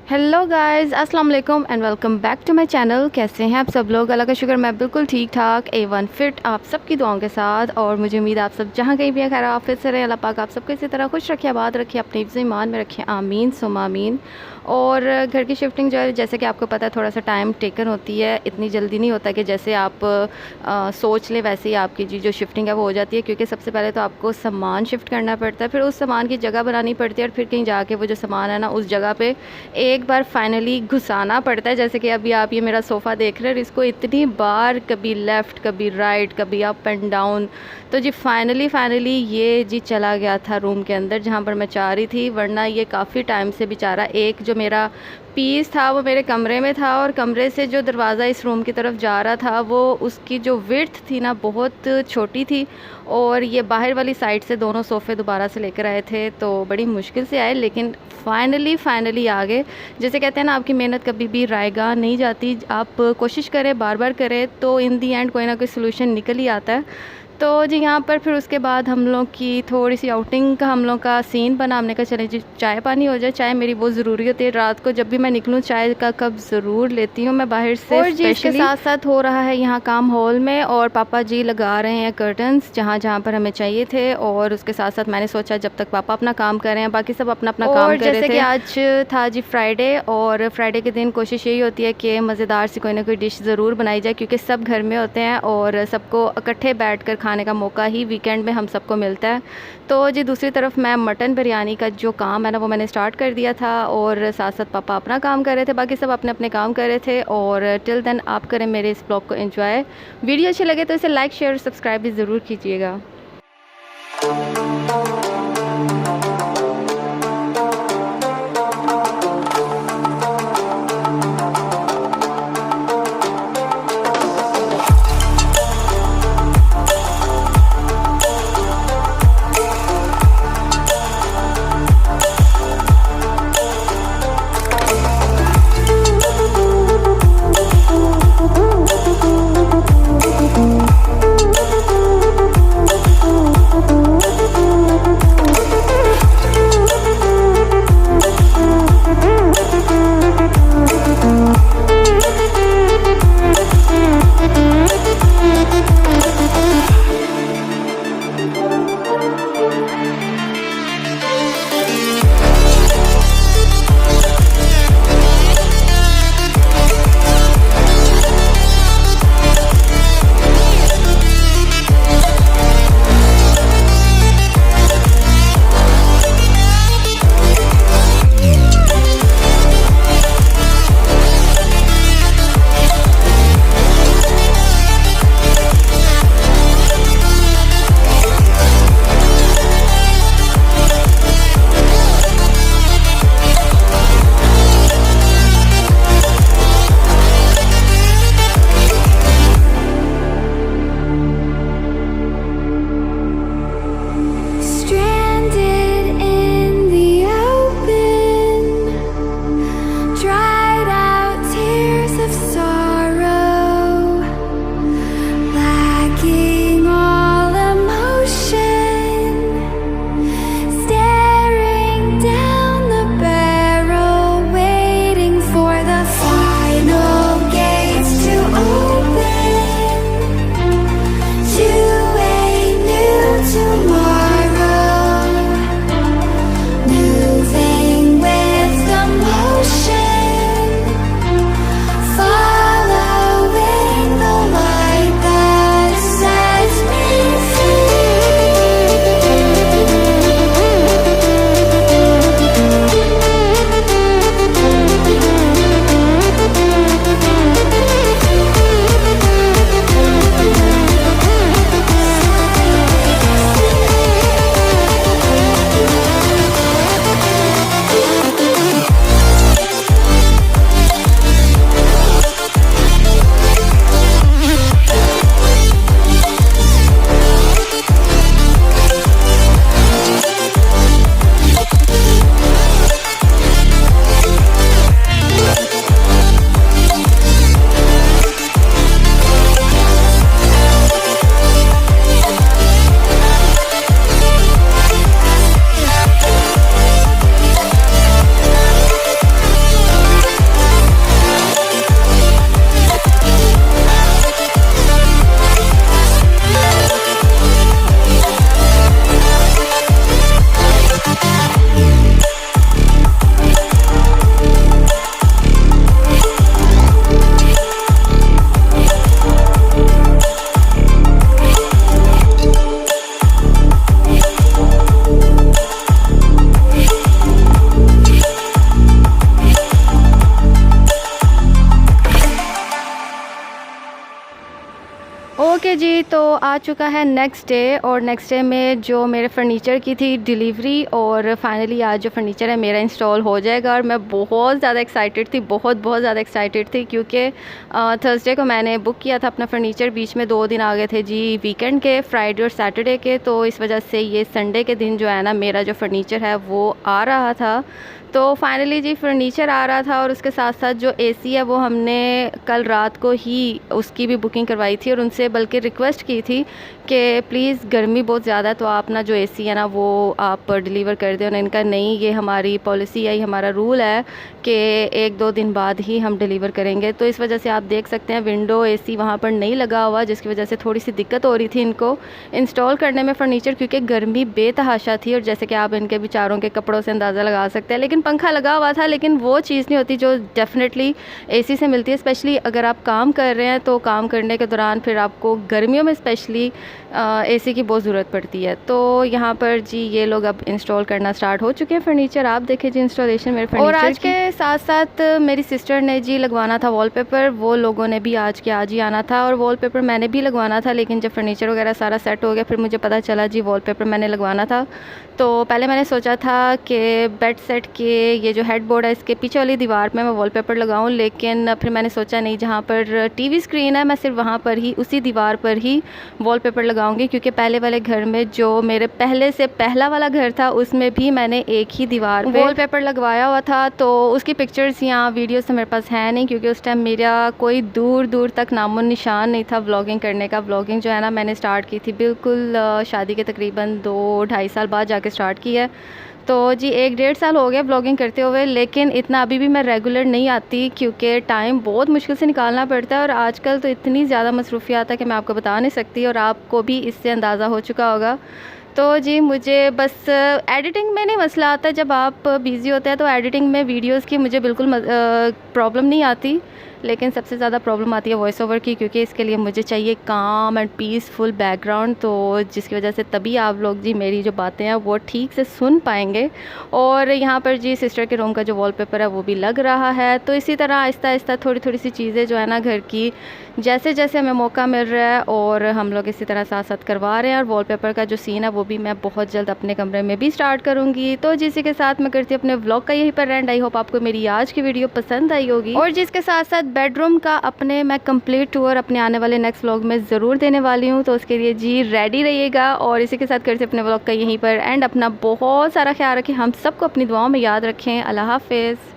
Hello guys, अस्सलाम वालेकुम and welcome back to my channel. कैसे हैं आप सब लोग? अल्लाह का शुक्र मैं बिल्कुल ठीक ठाक A1 फिट आप सबकी दुआओं के साथ। और मुझे उम्मीद आप सब जहाँ कहीं भी है खैर आफियत से रहे। अल्लाह पाक आप सबको इसी तरह खुश रखे, आबाद रखे, अपने हिफ्ज़ ईमान में रखे, आमीन सुम आमीन। और घर की शिफ्टिंग जो है जैसे कि आपको पता है थोड़ा सा टाइम टेकन होती है, इतनी जल्दी नहीं होता कि जैसे आप सोच लें वैसे ही आपकी जो शिफ्टिंग है वो हो जाती है। क्योंकि सबसे पहले तो आपको सामान शिफ्ट करना पड़ता है, फिर उस सामान की जगह बनानी पड़ती है और फिर कहीं जाके वो जो सामान है ना उस जगह पे एक बार फाइनली घुसाना पड़ता है। जैसे कि अभी आप ये मेरा सोफ़ा देख रहे हैं, इसको इतनी बार कभी लेफ़्ट कभी राइट कभी अप एंड डाउन, तो जी फाइनली ये जी चला गया था रूम के अंदर जहाँ पर मैं चाह रही थी। वरना ये काफ़ी टाइम से बेचारा एक जो मेरा पीस था वो मेरे कमरे में था, और कमरे से जो दरवाज़ा इस रूम की तरफ जा रहा था वो उसकी जो विड्थ थी ना बहुत छोटी थी। और ये बाहर वाली साइड से दोनों सोफ़े दोबारा से लेकर आए थे, तो बड़ी मुश्किल से आए, लेकिन फाइनली आ गए। जैसे कहते हैं ना, आपकी मेहनत कभी भी रायगा नहीं जाती। आप कोशिश करें, बार बार करें, तो इन दी एंड कोई ना कोई सलूशन निकल ही आता है। तो जी यहाँ पर फिर उसके बाद हम लोग की थोड़ी सी आउटिंग का हम लोग का सीन बना। हमने कहा चले जी चाय पानी हो जाए। चाय मेरी बहुत ज़रूरी होती है रात को, जब भी मैं निकलूँ चाय का कप ज़रूर लेती हूँ मैं बाहर से। और जी इसके साथ साथ हो रहा है यहाँ काम हॉल में, और पापा जी लगा रहे हैं कर्टन्स जहाँ जहाँ पर हमें चाहिए थे। और उसके साथ साथ मैंने सोचा जब तक पापा अपना काम कर रहे हैं बाकी सब अपना अपना काम कर रहे थे। जैसे कि आज था जी फ्राइडे, और फ्राइडे के दिन कोशिश यही होती है कि मज़ेदार सी कोई ना कोई डिश ज़रूर बनाई जाए, क्योंकि सब घर में होते हैं और सबको इकट्ठे बैठ कर खाने का मौका ही वीकेंड में हम सबको मिलता है। तो जी दूसरी तरफ मैं मटन बिरयानी का जो काम है ना वो मैंने स्टार्ट कर दिया था, और साथ साथ पापा अपना काम कर रहे थे, बाकी सब अपने अपने काम कर रहे थे। और टिल देन आप करें मेरे इस ब्लॉग को एंजॉय। वीडियो अच्छी लगे तो इसे लाइक शेयर और सब्सक्राइब भी ज़रूर कीजिएगा। ओके जी, तो आ चुका है नेक्स्ट डे, और नेक्स्ट डे में जो मेरे फ़र्नीचर की थी डिलीवरी, और फाइनली आज जो फ़र्नीचर है मेरा इंस्टॉल हो जाएगा। और मैं बहुत ज़्यादा एक्साइटेड थी, बहुत ज़्यादा एक्साइटेड थी, क्योंकि थर्सडे को मैंने बुक किया था अपना फ़र्नीचर। बीच में 2 दिन आ गए थे जी वीकेंड के, फ्राइडे और सैटरडे के, तो इस वजह से ये संडे के दिन जो है ना मेरा जो फ़र्नीचर है वो आ रहा था। तो फाइनली जी फ़र्नीचर आ रहा था, और उसके साथ साथ जो एसी है वो हमने कल रात को ही उसकी भी बुकिंग करवाई थी, और उनसे बल्कि रिक्वेस्ट की थी कि प्लीज़ गर्मी बहुत ज़्यादा है तो आप ना जो एसी है ना वो आप डिलीवर कर दें। और इनका नहीं, ये हमारी पॉलिसी है, हमारा रूल है कि 1-2 दिन बाद ही हम डिलीवर करेंगे। तो इस वजह से आप देख सकते हैं विंडो एसी वहाँ पर नहीं लगा हुआ, जिसकी वजह से थोड़ी सी दिक्कत हो रही थी इनको इंस्टॉल करने में फ़र्नीचर, क्योंकि गर्मी बेतहाशा थी। और जैसे कि आप इनके बेचारों के कपड़ों से अंदाज़ा लगा सकते हैं, लेकिन पंखा लगा हुआ था, लेकिन वो चीज़ नहीं होती जो डेफिनेटली एसी से मिलती है। स्पेशली अगर आप काम कर रहे हैं तो काम करने के दौरान फिर आपको गर्मियों में स्पेशली एसी की बहुत ज़रूरत पड़ती है। तो यहाँ पर जी ये लोग अब इंस्टॉल करना स्टार्ट हो चुके हैं फ़र्नीचर। आप देखें जी इंस्टॉलेशन मेरे फ़र्नीचर। और आज के साथ साथ मेरी सिस्टर ने जी लगवाना था वॉलपेपर, वो लोगों ने भी आज के आज ही आना था, और वॉलपेपर मैंने भी लगवाना था। लेकिन जब फ़र्नीचर वगैरह सारा सेट हो गया फिर मुझे पता चला जी वॉलपेपर मैंने लगवाना था। तो पहले मैंने सोचा था कि बेड सेट के ये जो हेड बोर्ड है इसके पीछे वाली दीवार में मैं वॉलपेपर लगाऊं, लेकिन फिर मैंने सोचा नहीं, जहाँ पर टीवी स्क्रीन है मैं सिर्फ वहाँ पर ही उसी दीवार पर ही वॉलपेपर लगाऊंगी, क्योंकि पहले वाले घर में जो मेरे पहले से पहला वाला घर था उसमें भी मैंने एक ही दीवार पे वॉलपेपर लगवाया हुआ था। तो उसकी पिक्चर्स या वीडियोस तो मेरे पास है नहीं, क्योंकि उस टाइम मेरा कोई दूर दूर तक नामो निशान नहीं था व्लॉगिंग करने का। व्लॉगिंग जो है ना मैंने स्टार्ट की थी बिल्कुल शादी के तकरीबन 2-2.5 साल बाद जाके स्टार्ट की है। तो जी 1-1.5 साल हो गया ब्लॉगिंग करते हुए, लेकिन इतना अभी भी मैं रेगुलर नहीं आती, क्योंकि टाइम बहुत मुश्किल से निकालना पड़ता है। और आजकल तो इतनी ज़्यादा मसरूफियात है कि मैं आपको बता नहीं सकती, और आपको भी इससे अंदाज़ा हो चुका होगा। तो जी मुझे बस एडिटिंग में नहीं मसला आता, जब आप बिज़ी होते हैं तो एडिटिंग में वीडियोस की मुझे बिल्कुल प्रॉब्लम नहीं आती, लेकिन सबसे ज़्यादा प्रॉब्लम आती है वॉइस ओवर की, क्योंकि इसके लिए मुझे चाहिए काम एंड पीसफुल बैकग्राउंड, तो जिसकी वजह से तभी आप लोग जी मेरी जो बातें हैं वो ठीक से सुन पाएंगे। और यहाँ पर जी सिस्टर के रूम का जो वॉलपेपर है वो भी लग रहा है। तो इसी तरह आहिस्ता आहिस्ता थोड़ी सी चीज़ें जो है ना घर की जैसे जैसे हमें मौका मिल रहा है, और हम लोग इसी तरह साथ साथ करवा रहे हैं। और वॉलपेपर का जो सीन है वो भी मैं बहुत जल्द अपने कमरे में भी स्टार्ट करूँगी। तो जिसी के साथ मैं करती हूँ अपने व्लॉग का यहीं पर एंड। आई होप आपको मेरी आज की वीडियो पसंद आई होगी, और जिसके साथ साथ बेडरूम का अपने मैं कंप्लीट टूर अपने आने वाले नेक्स्ट व्लॉग में ज़रूर देने वाली हूँ। तो उसके लिए जी रेडी रहिएगा, और इसी के साथ करते अपने व्लॉग का यहीं पर एंड। अपना बहुत सारा ख्याल रखें, हम सबको अपनी दुआओं में याद रखें। अल्लाह हाफिज़।